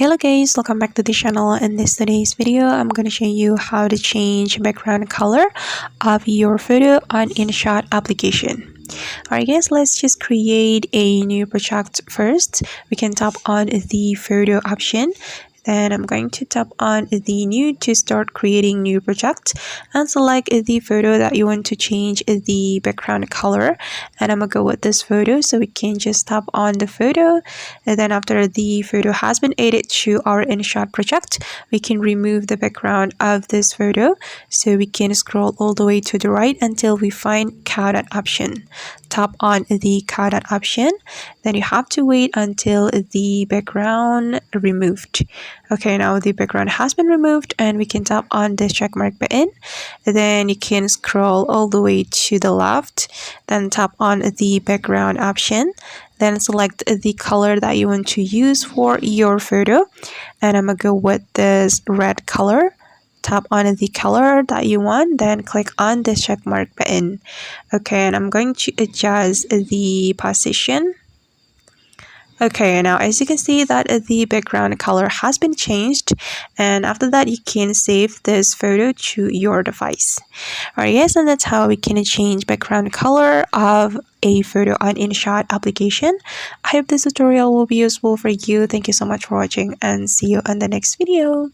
Hello guys, welcome back to the channel. In today's video, I'm going to show you how to change background color of your photo on InShot application. Alright guys, let's just create a new project first. We can tap on the photo option. Then I'm going to tap on the new to start creating new project and select the photo that you want to change the background color, and I'm gonna go with this photo. So we can just tap on the photo, and then after the photo has been added to our InShot project, we can remove the background of this photo. So we can scroll all the way to the right until we find cutout option. Tap on the cutout option, then you have to wait until the background removed. Okay, now the background has been removed, and we can tap on this check mark button. Then you can scroll all the way to the left, then tap on the background option, then select the color that you want to use for your photo, and I'm gonna go with this red color. Tap on the color that you want, then click on this check mark button. Okay, and I'm going to adjust the position. Okay, now as you can see that the background color has been changed, and after that you can save this photo to your device. Alright yes, and that's how we can change background color of a photo on InShot application. I hope this tutorial will be useful for you. Thank you so much for watching, and see you on the next video.